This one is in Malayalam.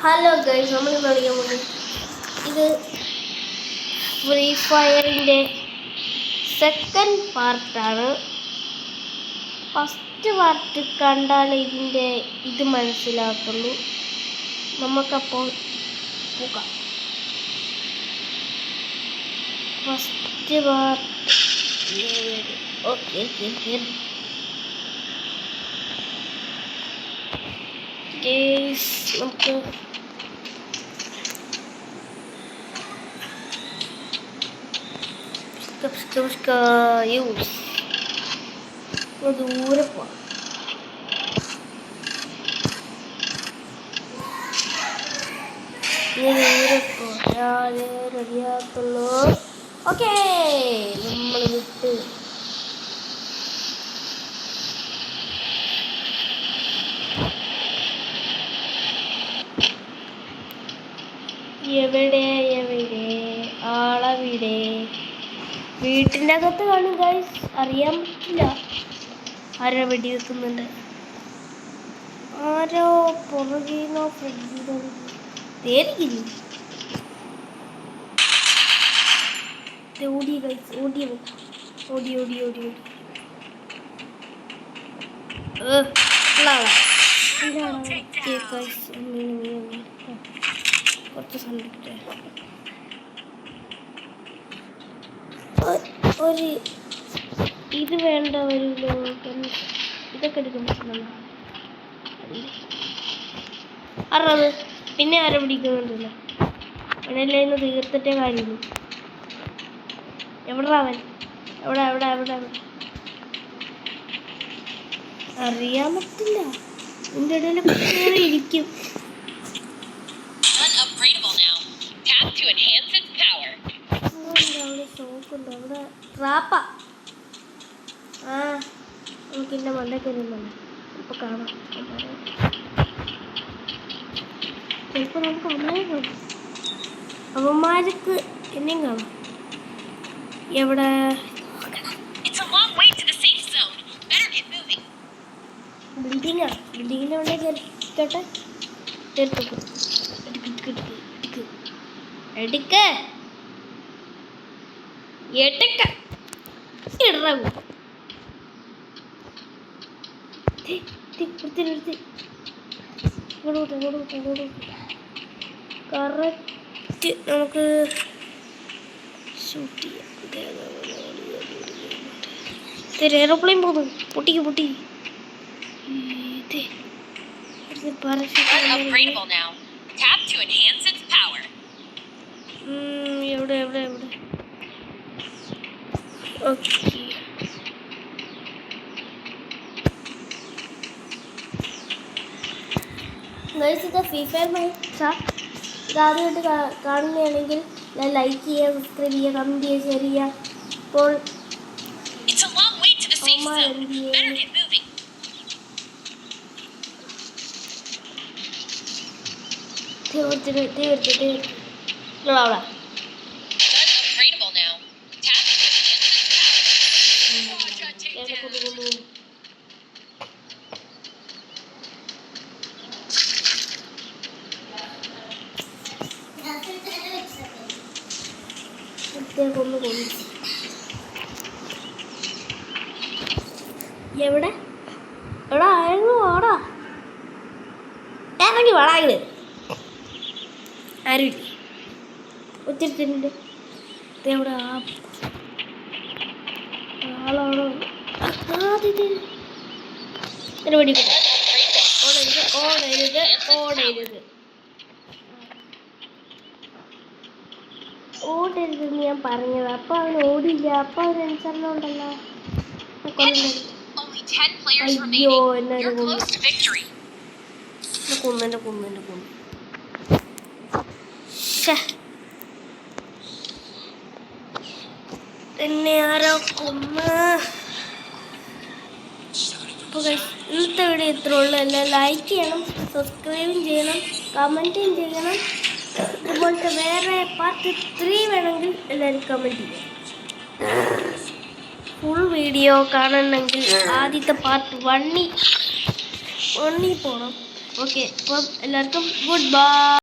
ഹലോ ഗൈസ്, നമ്മൾ കളിക്കാൻ പോകുന്നത് ഇത് ഫ്രീ ഫയറിൻ്റെ സെക്കൻഡ് പാർട്ടാണ്. ഫസ്റ്റ് പാർട്ട് കണ്ടാൽ ഇതിൻ്റെ ഇത് മനസ്സിലാക്കുള്ളൂ. നമുക്കപ്പോൾ പോകാം. ഫസ്റ്റ് പാർട്ട് ഓക്കെ നമുക്ക് ദൂരെ പോവാം. ദൂരെ പോയാലേ റെഡിയാക്കുള്ളൂ. ഓക്കേ, നമ്മൾ വിട്ട് എവിടെ ആളവിടെ? വീട്ടിൻ്റെ അകത്ത് കാണും ഗൈസ്, അറിയാൻ പറ്റില്ല. ആരോ വെടി വെക്കുന്നുണ്ട്, ആരോ പുറകീന്നോ ഫ്രണ്ടിനോ തേരിക്കില്ല. ഓടി ഗൈസ്, ഓടി കുറച്ച് സണ്ടിട്ട് ഒരു ഇത് വേണ്ട വരുമല്ലോ. ഇതൊക്കെ എടുക്കാൻ പറ്റുന്നുണ്ടോ? അറത് പിന്നെ ആരെ പിടിക്കുന്നുണ്ടല്ലോ. അവനല്ലേ ഇന്ന് തീർത്തിട്ടേ കാര്യമുള്ളൂ. എവിടെ അവൻ? എവിടെ അറിയാൻ പറ്റില്ല. ഇതിൻ്റെ ഇടയിൽ കയറി ഇരിക്കും. അവിടെ ട്രാപ്പാ. നമുക്കിൻ്റെ മണ്ടക്കരുന്നല്ല. ഇപ്പൊ കാണാം. ചിലപ്പോൾ നമുക്ക് അമ്മയെ കാണാം, അവന്മാർക്ക് എന്നെയും കാണാം. എവിടെ? ബിൽഡിങ്ങിൻ്റെ ഉള്ളിൽ കേട്ടെ കറക്റ്റ് നമുക്ക് ഷൂട്ട് ചെയ്യാം. എയർപ്ലെയിൻ പോകുന്നു. പൊട്ടിക്ക് എവിടെ ഓക്കെ. ഇത് ഫ്രീ ഫയർ ഇതാദ്യമായിട്ട് കാണുകയാണെങ്കിൽ ലൈക്ക് ചെയ്യുക, സബ്സ്ക്രൈബ് ചെയ്യുക, കമൻറ്റ് ചെയ്യുക, ഷെയർ ചെയ്യുക. ഇപ്പോൾ എവിടെ ആയിരുന്നു? ഓടാ ഇറങ്ങി വളായത് ആരും ഒത്തിരി തിന്നുണ്ട്. എവിടെ ആളാണോ? ഓടരുതെന്ന് ഞാൻ പറഞ്ഞത്. അപ്പൊ അവൻ ഓടില്ല. അപ്പൊ അവൻ അനുസരണം ഉണ്ടല്ലോ. അയ്യോ, എന്നെ കൊന്നു. എന്നെ ആരോ കൊന്ന്. ഇന്നത്തെ വീഡിയോ ഇത്ര ഉള്ളൂ. എല്ലാം ലൈക്ക് ചെയ്യണം, സബ്സ്ക്രൈബും ചെയ്യണം, കമൻറ്റും ചെയ്യണം. ഇതുപോലത്തെ വേറെ പാർട്ട് 3 വേണമെങ്കിൽ എല്ലാവരും കമൻറ്റ് ചെയ്യും. ഫുൾ വീഡിയോ കാണണമെങ്കിൽ ആദ്യത്തെ പാർട്ട് 1 പോകണം. ഓക്കെ, അപ്പം എല്ലാവർക്കും ഗുഡ് ബൈ.